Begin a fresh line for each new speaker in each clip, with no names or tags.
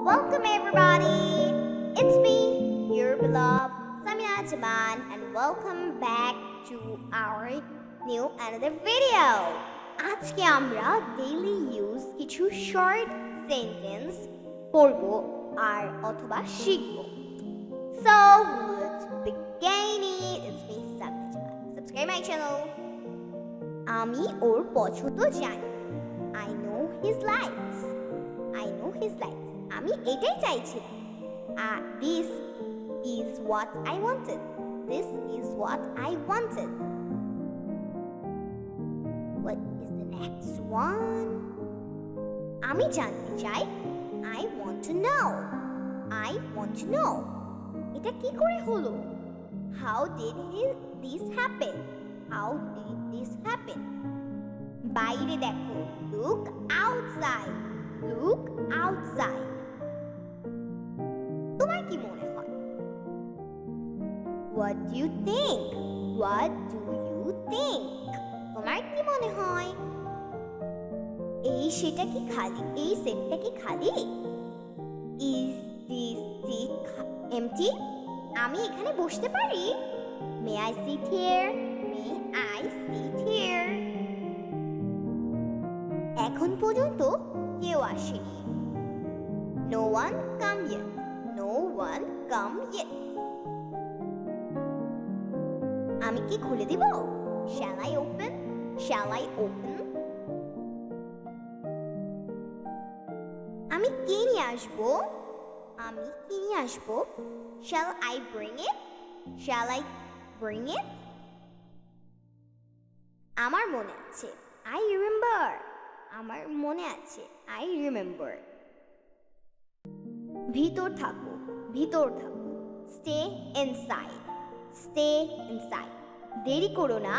Welcome everybody. It's me, your beloved Samina, and welcome back to our new another video. আজকে আমরা daily use কিছু short sentence পড়বো আর অথবা শিখবো. So let's begin it. It's me Samina. Subscribe my channel. আমি ওর পছন্দ জানি. I know his likes. আমি এটাই চাইছি. This is what I wanted. What is the next one? আমি জানতে চাই. I want to know. এটা কি করে হলো? How did this happen? বাইরে দেখো. Look outside. তোমার কি মনে হয়? What do you think? তোমার কি মনে হয়? এই সেটটা কি খালি? Is this seat empty? আমি এখানে বসতে পারি? May I sit here? এখন পর্যন্ত কেউ আসেনি. No one come yet. আমি কি খুলে দিব? Shall I open? আমি কি নিয়ে আসবো? Shall I bring it? আমার মনে আছে. I remember. ভিতর থাকো. Stay inside. দেরি করো না.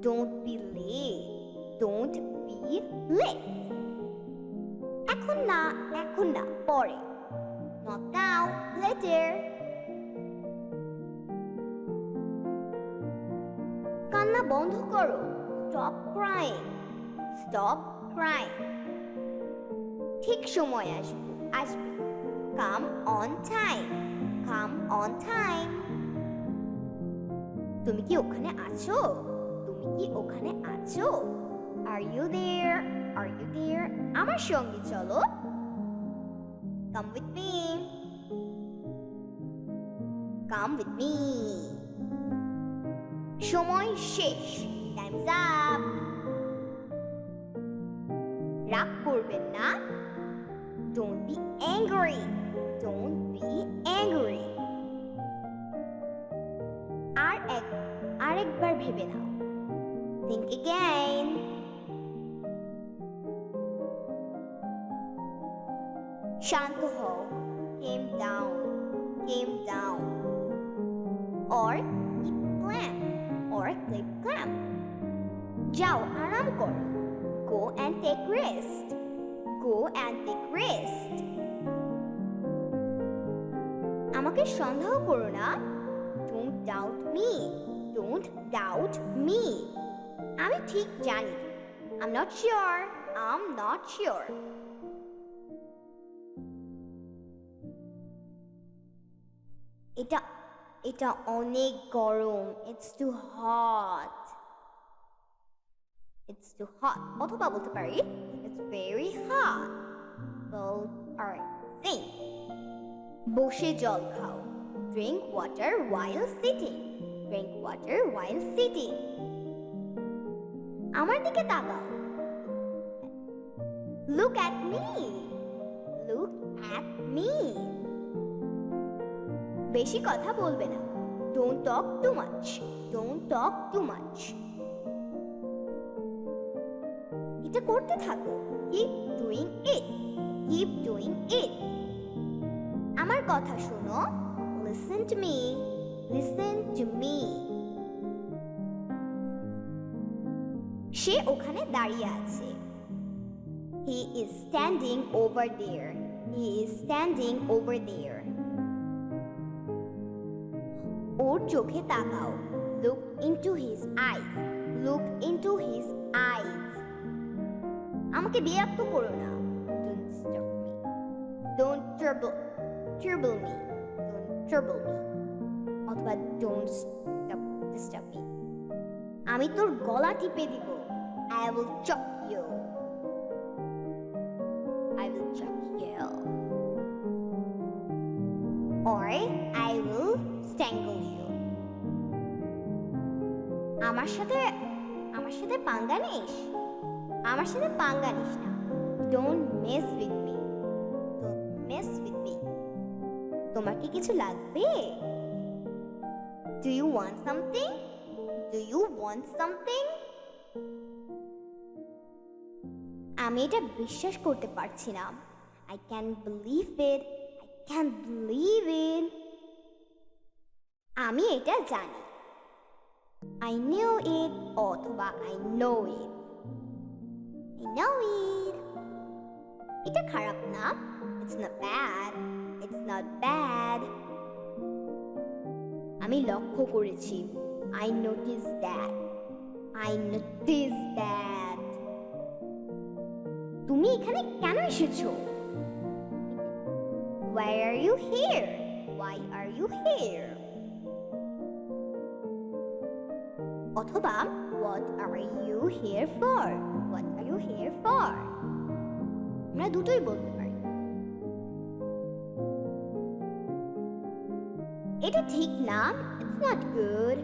Don't be late. এখন না, পরে. Not now, later. কান্না বন্ধ করো. Stop crying. ঠিক সময় আসবে. Come on time. তুমি কি ওখানে আছো? Are you there? আমার সঙ্গে চলো. Come with me. সময় শেষ. Time's up. রাগ করবেন না. Don't be angry. আরেকবার ভেবে নাও. Think again. শান্ত হও. Calm down. Or keep calm. যাও, আরাম করো. Go and take rest. আমাকে সন্দেহ করো না. Don't doubt me. আমি ঠিক জানি. I'm not sure. এটা অনেক গরম. It's too hot. অথবা বলতে পারি it's very hot. Both are same. বসে জল খাও. Drink water while sitting. আমার দিকে তাকাও. Look at me. বেশি কথা বলবে না. Don't talk too much. এটা করতে থাকো. Keep doing it. আমার কথা শোনো. Listen to me. সে ওখানে দাঁড়িয়ে আছে. He is standing over there. ওর চোখে তাকাও. Look into his eyes. আমাকে বিরক্ত করো না. Don't disturb me. don't trouble me, অথবা don't disturb me, আমি তোর গলা টিপে দিব, I will choke you, or I will strangle you. আমার সাথে পাঙ্গা নিস না, don't mess with me, তোমার কি কিছু লাগবে? Do you want something? আমি এটা বিশ্বাস করতে পারছি না, I can't believe it. আমি এটা জানি, I knew it অথবা I know it. এটা খারাপ না, it's not bad. আমি লক্ষ্য করেছি, I noticed that. তুমি এখানে কেন এসেছো? Why are you here? অথবা what are you here for? আমরা দুটোই বলতে পারি। এটা ঠিক না, it's not good.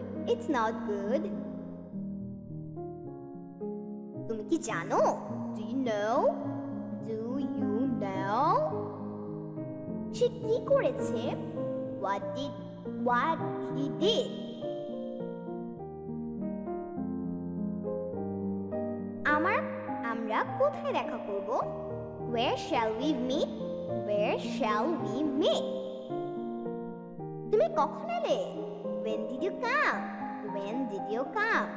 তুমি কি জানো? Do you know? সে কি করেছে? What he did. আমরা কোথায় দেখা করব? Where shall we meet? তুমি কখন এলে? When did you come?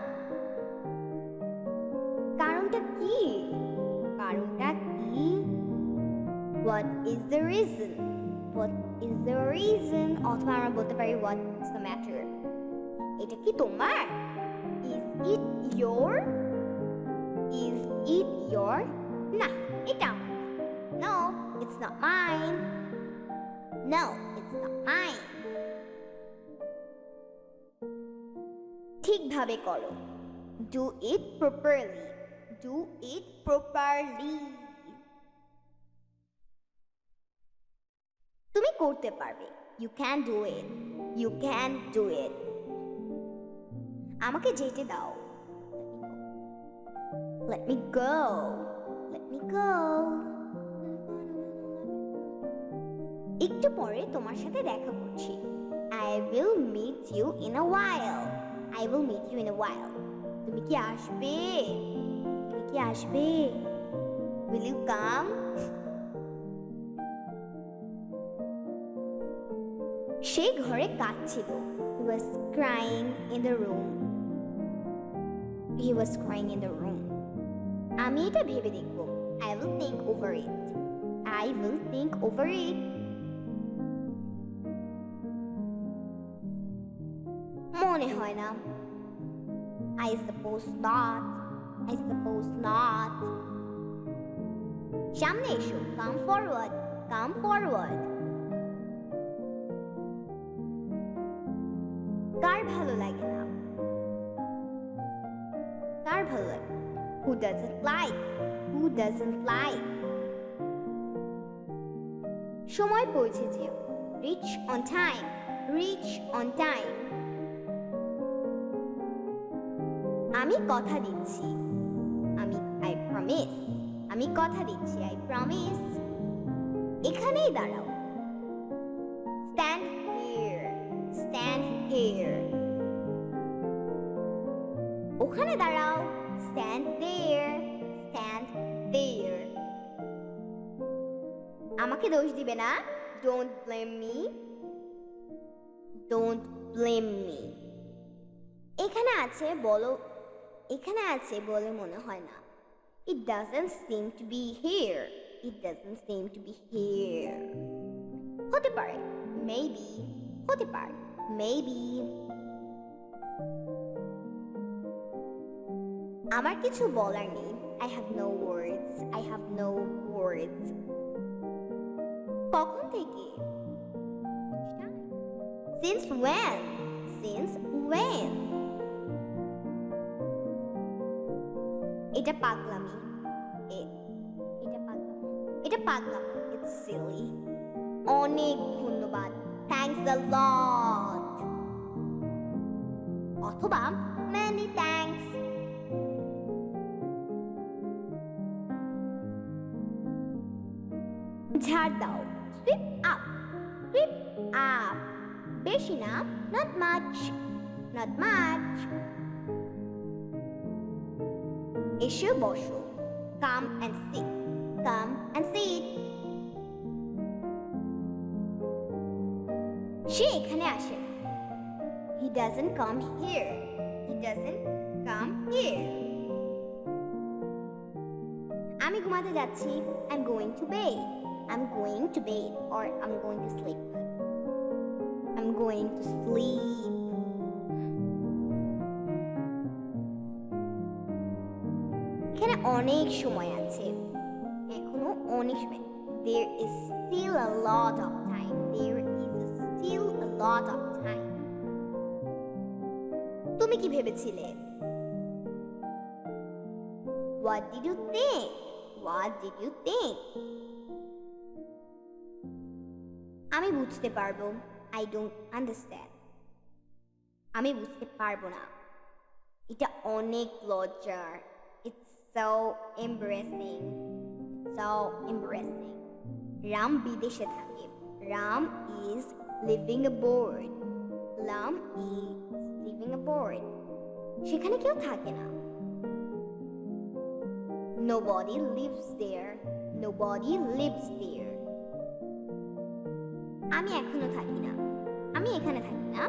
কারণটা কি? What is the reason? অথবা আমরা বলতে পারি what's the matter? এটা কি তোমার? Is it your? না, এটা আমার। No, it's not mine. ঠিকভাবে করো, do it properly. তুমি করতে পারবে, you can do it. আমাকে যেতে দাও, let me go. একটু পরে তোমার সাথে দেখা করছি, I will meet you in a while. তুমি কি আসবে? Will you come? সে ঘরে কাঁদছিল, he was crying in the room. আমি এটা ভেবে দেখব, I will think over it. মনে হয় না, I suppose not. সামনে এসো, come forward. কার ভালো লাগে না? Who doesn't like? সময় পৌঁছেছে, reach on time. আমি কথা দিচ্ছি, I promise. এখানেই দাঁড়াও, stand here. ওখানে দাঁড়াও, stand there. আমাকে দোষ দিবে না, don't blame me. এখানে আছে বলে মনে হয় না, it doesn't seem to be here. হতে পারে, maybe. আমার কিছু বলার নেই, I have no words. কখন থেকে? Since when? Since when? এটা পাগলামি। এটা পাগলামি। It's silly. অনেক ধন্যবাদ। Thanks a lot. অথবা many thanks. ঝাড় দাও। Sweep up. Sweep up. বেশি না, not much. Not much. এসো বসো। Come and sit. Come and sit. সে এখানে আসে না। He doesn't come here. He doesn't come here. আমি ঘুমাতে যাচ্ছি। I'm going to bed. I'm going to bed or I'm going to sleep. I'm going to sleep. এখানে অনেক সময় আছে। এখনো অনেক সময়। There is still a lot of time. There is still a lot of time. তুমি কি ভেবেছিলে? What did you think? What did you think? আমি বুঝতে পারবো। I don't understand. আমি বুঝতে পারবো না। এটা অনেক লজ্জার। It's so embarrassing. It's so embarrassing. Ram বিদেশে থাকে। Ram is living abroad. Ram is living abroad. সেখানে কেউ থাকে না। Nobody lives there. Nobody lives there. আমি এখনো থাকি না। আমি এখানে থাকি না।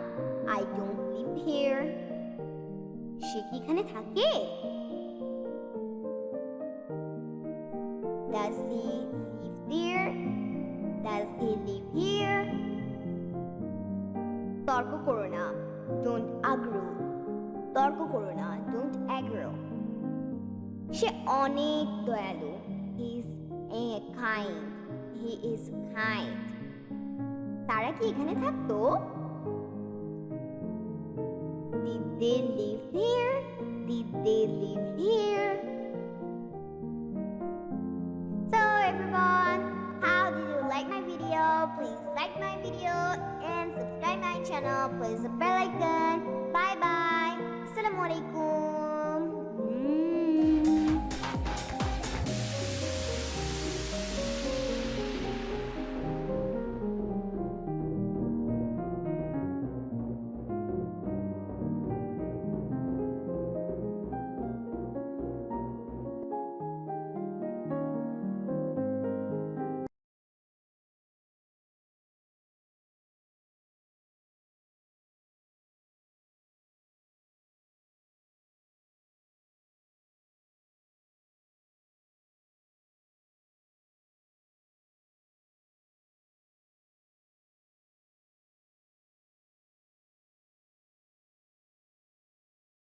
I don't live here. সে কি এখানে থাকে? Does he live there? Does he live here? তর্ক করো না। Don't argue. তর্ক করো না। Don't argue. সে অনেক দয়ালু। He is kind. He is kind. তারা কি এখানে থাকতো? Did they live here? Did they live here? So everyone, how did you like my video? Please like my video and subscribe my channel. Press the bell icon. Bye bye. Assalamualaikum.